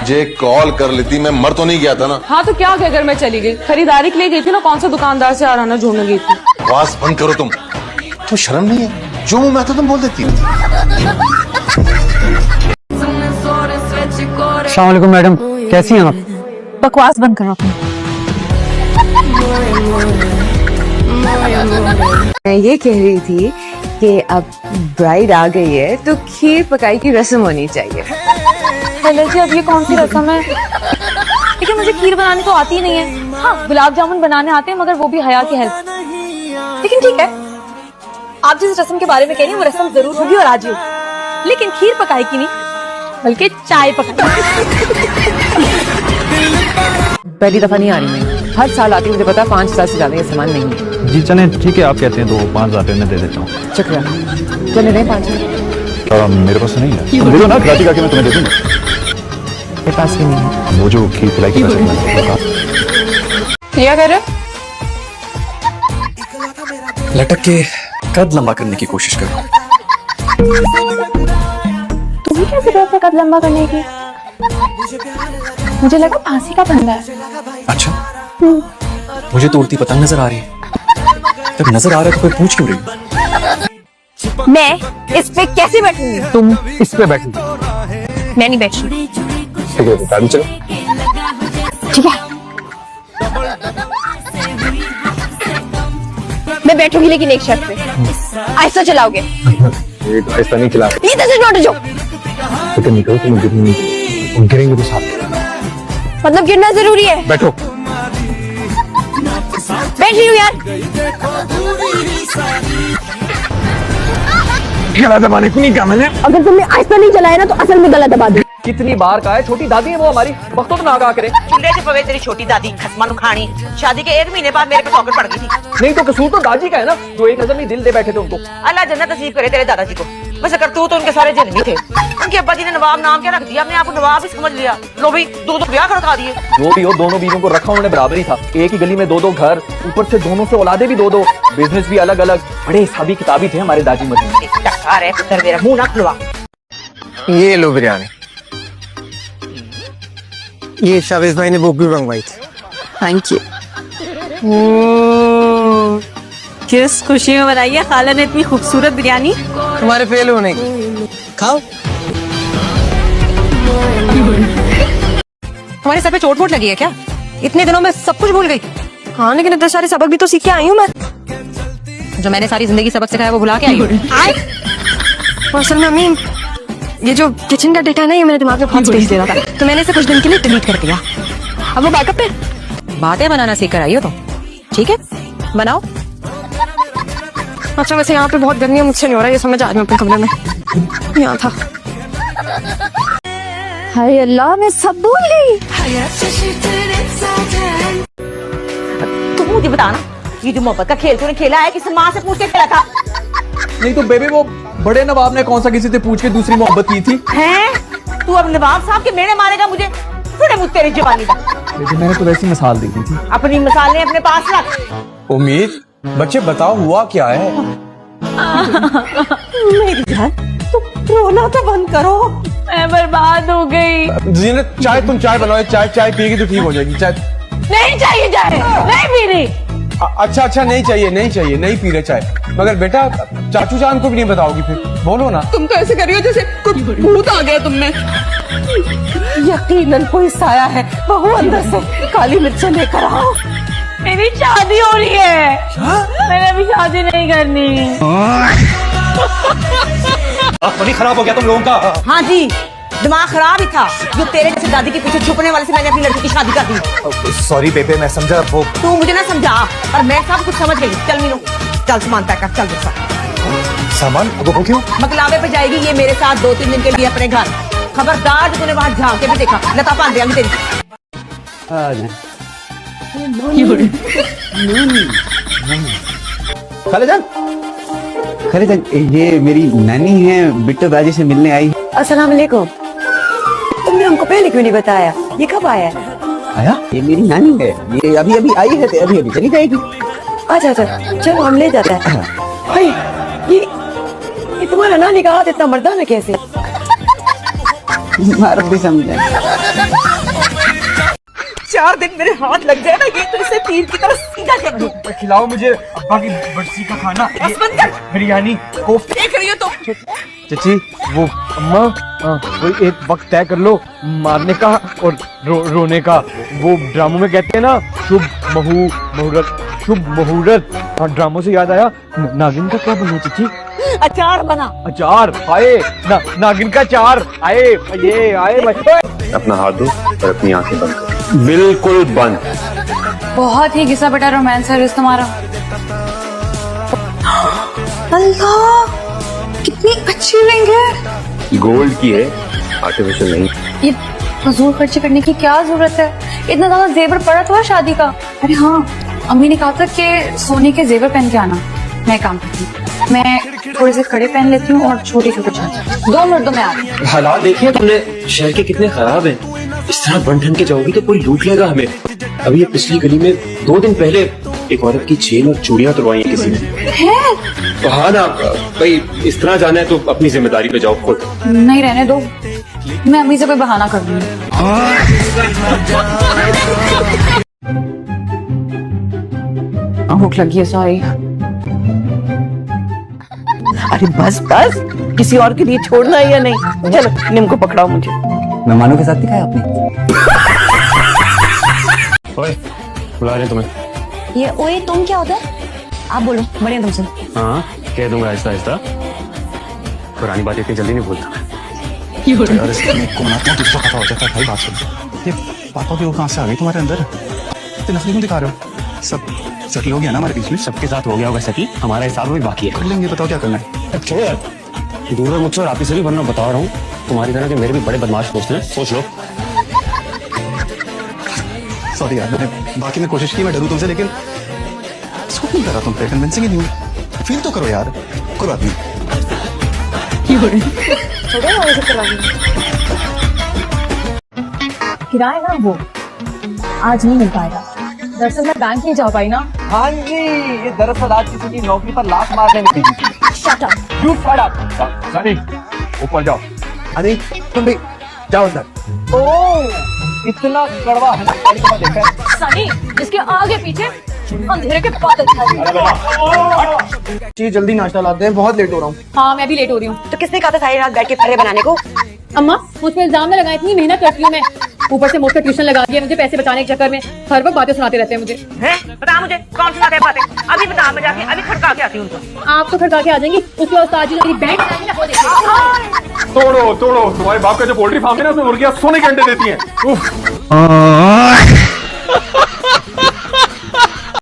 मुझे कॉल कर लेती, मैं मर तो नहीं गया था ना। हाँ तो क्या हो गया अगर मैं चली गई? खरीदारी के लिए गई थी ना, कौन सा दुकानदार से आराना ढूंढने गई थी। बकवास बंद करो तुम शर्म नहीं है? जो मुंह में आता तुम बोल देती हो। अस्सलाम वालेकुम मैडम, कैसी हैं आप? बकवास बंद करो अपनी। मैं ये कह रही थी कि अब ब्राइड आ गई है तो खीर पकाई की रस्म होनी चाहिए। हेलो जी, अब ये कौन सी रस्म है? लेकिन मुझे खीर बनाने तो आती ही नहीं है। हाँ, गुलाब जामुन बनाने आते हैं, मगर वो भी हया की हेल्प। लेकिन ठीक है, आप जिस रस्म के बारे में कह रही हैं वो रस्म जरूर होगी और आज ही होगी, लेकिन खीर पकाई की नहीं, बल्कि चाय पकाई। पहली दफा नहीं आ रही मैं, हर साल आती हूँ, मुझे पता 5 साल से ज्यादा ये सामान नहीं है। जी चले ठीक है, आप कहते हैं तो 5,000 में दे देता हूँ। शुक्रिया। चले नहीं 5,000 मेरे पास नहीं है, दे दो ना, खिलाती खाके मैं तुम्हें दे दूंगा। मेरे पास भी नहीं है। वो जो खीर खिलाई के पैसे क्या कर रहे हो? लटक के कद लंबा करने की कोशिश करो। तुम्हें क्या जरूरत है कद लंबा करने की? मुझे लगा फांसी का फंदा है। अच्छा, मुझे तो उड़ती पतंग नजर आ रही है। जब नजर आ रहा है तो कोई पूछ क्यों रही? मैं इस पे कैसे बैठूंगी? तुम इस पे बैठी। मैं नहीं बैठ रही। ठीक है, गाड़ी चलो। ठीक है, मैं बैठूंगी लेकिन एक शर्त पे। ऐसा चलाओगे? एक ऐसा नहीं खिला, ये तो लौट जाओ। लेकिन निकलो, तुम गिरेंगे तो साथ। मतलब गिरना जरूरी है। बैठो। बैठ रही हूँ यार। गला दबाने को नहीं कहा मैंने। अगर तुमने ऐसा नहीं चलाया ना तो असल में गला दबा दूं। कितनी बार कहा है, छोटी दादी है वो हमारी, वक्तों तो ना कहा करे। चूल्हे से पवे तेरी छोटी दादी खसमा खानी। शादी के 1 महीने बाद मेरे पे ठोकर पड़ गई थी। नहीं तो कसूर तो दादी का है ना, जो एक नजर में दिल दे बैठे थे उनको। अल्लाह जन्नत नसीब करे तेरे दादाजी को। वैसे करतूत तो उनके सारे जन्मी थे। उनके अब्बा जी ने नवाब नाम क्या रख दिया, अपने आप को नवाब ही समझ लिया। लो भाई 2-2 ब्याह खड़का दिए। जो भी हो, दोनों बीवियों को रखा उन्होंने बराबर ही था। एक ही गली में 2-2 घर, ऊपर से दोनों से औलादे भी 2-2, बिजनेस भी अलग अलग। बड़े हिसाबी किताबी थे हमारे दादी मजी। टक्कर है पुत्र मेरा, मुंह ना खुलवा। ये लो बिरयानी। ये शावेज भाई ने बुक भी मंगवाई थी। Thank you. किस खुशी में बनाई है खाला ने इतनी खूबसूरत बिरयानी। तुम्हारे फेल होने की। खाओ। तुम्हारे सर पे चोट वोट लगी है क्या? इतने दिनों में सब कुछ भूल गई? हाँ, लेकिन इतने सारे सबक भी तो सीख के आई हूँ मैं। जो मैंने सारी जिंदगी सबक सिखाया वो भुला के आई हूँ। असल में मम्मी, ये जो किचन का डेटा है ना, ये मेरे दिमाग में बहुत स्पेस दे रहा था, तो मैंने इसे कुछ दिन के लिए डिलीट कर दिया। अब वो बैकअप पे। बातें बनाना सीख कर आई हो तो ठीक है, बनाओ। अच्छा, वैसे यहाँ पे बहुत गर्मी है, मुझसे नहीं हो रहा ये समझ। आज मैं अपने कमरे में यहाँ था। हाय अल्लाह, मैं सब भूल गई। तू मुझे बता ना, ये जो मोहब्बत का खेल तूने खेला है किसी माँ से पूछ के खेला था? नहीं तो बेबी, वो बड़े नवाब ने कौन सा किसी से पूछ के दूसरी मोहब्बत की थी? हैं? तू अब नवाब साहब के मेरे मारेगा मुझे? थोड़े मुझ तेरी जवानी का। लेकिन मैंने तो वैसी मिसाल दी थी। अपनी मिसालें अपने पास रख। उम्मीद, बच्चे बताओ हुआ क्या है? मेरी जान, तुम रोना तो बंद करो। मैं बर्बाद हो गई। जीनत, चाय तुम चाय बनाओ, चाय पिएगी तो ठीक हो जाएगी। चाय नहीं चाहिए, चाय नहीं पी रही। अच्छा नहीं चाहिए, नहीं पी रहे चाय। मगर बेटा चाचू जान को भी नहीं बताओगी फिर? बोलो ना। तुम तो ऐसे कर रही हो जैसे कुछ भूत आ गया तुम में। यकीनन कोई साया है। बहू अंदर से काली मिर्च लेकर आओ। मेरी शादी हो रही है। मैंने अभी शादी नहीं करनी। आसमानी खराब हो गया तुम लोगों का। हाँ जी, दिमाग खराब ही था। जो तेरे जैसे दादी के पीछे छुपने वाले से मैंने अपनी लड़की की शादी कर दी। सॉरी बेबे, मैं समझा वो। तू मुझे ना समझा, पर मैं सब कुछ समझ गई। चल मीनू, चल सामान पैक कर, चल मेरे साथ। सामान? अब वो क्यों? बकलावे पे जाएगी ये मेरे साथ 2-3 दिन के लिए अपने घर। खबरदार जो तूने वहां झांक के भी देखा, लता पान देंगी तेरी। खालिजान, ये मेरी नानी है, बिट्टू दादी से मिलने आई। अस्सलाम वालेकुम। तुमने हमको पहले क्यों नहीं बताया? ये कब आया? आया? ये मेरी नानी है, ये अभी अभी आई है, अभी अभी चली जाएगी। अच्छा, चलो हम ले जाते हैं। भाई, ये तुम्हारा नानी का हाथ इतना मर्दाना कैसे? आप भी समझे। 4 दिन मेरे हाथ लग जाए ना ये तो इसे तीर की तरह सीधा कर दूं। खिलाओ मुझे अब्बा की बरसी का खाना, बस बंद कर। बिरयानी, कोफ्ते। देख रही हो तुम? चची वो अम्मा, कोई एक वक्त तय कर लो मारने का और रोने का। वो ड्रामों में कहते हैं ना शुभ मुहूर्त, शुभ मुहूर्त। और ड्रामों से याद आया, नागिन का क्या बनना चची? अचार बना। अचार आए नागिन का चार आए, ये आए अपना हाथ दो और अपनी आंखें बंद करो, बिल्कुल बंद। बहुत ही घिसा बेटा रोमांस है तुम्हारा। अल्लाह कितनी अच्छी रिंग है। गोल्ड की है, आर्टिफिशियल नहीं। ये फजूल खर्चे करने की क्या जरूरत है? इतना ज्यादा जेवर पड़ा तो है शादी का। अरे हाँ, अम्मी ने कहा था कि सोने के जेवर पहन के आना। मैं काम करती हूँ, मैं थोड़े से कड़े पहन लेती हूँ और छोटे छोटे चादर। 2 मिनटों में आती हूँ। हालात देखिए तुमने, शहर के कितने खराब हैं। इस तरह बन ठन के जाओगी तो कोई लूट लेगा हमें। अभी ये पिछली गली में 2 दिन पहले एक औरत की चेन और चूड़ियां तुड़वाई हैं किसी ने। तो हाँ ना भाई, इस तरह जाना है तो अपनी जिम्मेदारी पे जाओ खुद। नहीं रहने दो, मैं अम्मी से कोई बहाना कर दूंगी। भूख लगी है, सॉरी। अरे बस बस, किसी और के लिए छोड़ना है या नहीं? चलो निम को पकड़ाओ मुझे। मेहमानों के साथ दिखाया आपने? ओए, बुला रहे तुम्हें। ये ओए तुम क्या होता है? आप बोलो, बढ़िया तुमसे। हाँ, कह दूंगा आहिस्ता आहिस्ता। पुरानी बातें इतनी जल्दी नहीं भूलता मैं। यार इसको मनाते हैं, दूसरा पता हो जाता है भाई। बात सुन, ये पापा की वो कहाँ से आ गई तुम्हारे अंदर? इतनी नफरी क्यों दिखा रहे हो? सब सेटल हो गया ना हमारे बीच में? सबके साथ हो गया होगा सेटल, हमारा हिसाब भी बाकी है। कर लेंगे, बताओ क्या करना है। छोड़ो यार, दूर है मुझसे और आप ही से भी, वरना बता रहा हूँ तुम्हारी तरह के मेरे भी बड़े बदमाश दोस्त हैं, सोच लो। सॉरी यार, मैंने बाकी में कोशिश की मैं डरूं तुमसे, लेकिन सूट नहीं कर रहा तुम पे, कन्विंसिंग ही नहीं हुई। फील तो करो यार, कोई बात नहीं। किराया ना वो आज नहीं मिल पाएगा। दरअसल मैं बैंक नहीं जा पाई ना। हाँ जी, ये दरअसल आज किसी की नौकरी पर लात मारने में थी। Shut up. You shut up. Sunny ऊपर जाओ। अरे तुम भी जाओ अंदर। ओह, इतना कड़वा है ना देखा है? सनी, जिसके आगे पीछे अंधेरे के बादल छाए। जी जल्दी नाश्ता लाते हैं, बहुत लेट हो रहा हूँ। हाँ मैं भी लेट हो रही हूँ। तो किसने कहा था सारी रात बैठ के पहले बनाने को? अम्मा मुझ पर इल्जाम न लगाए, इतनी मेहनत करती हूँ मैं। ऊपर से मुझसे ट्यूशन लगा दिया मुझे पैसे बचाने के चक्कर में। हर वक्त बातें सुनाते रहते हैं मुझे। हैं? बता मुझे कौन सुनाते हैं बातें? अभी बता, मैं जाके अभी खड़का के आती हूँ उनको। आप तो खड़का के आ जाएंगी, उसके उस्ताद जी ने मेरी बैंक बनाई ना, वो देखिए। तोड़ो तोड़ो, तुम्हारे बाप का जो पोल्ट्री फार्म है ना, उसमें मुर्गियां सोने के अंडे देती हैं।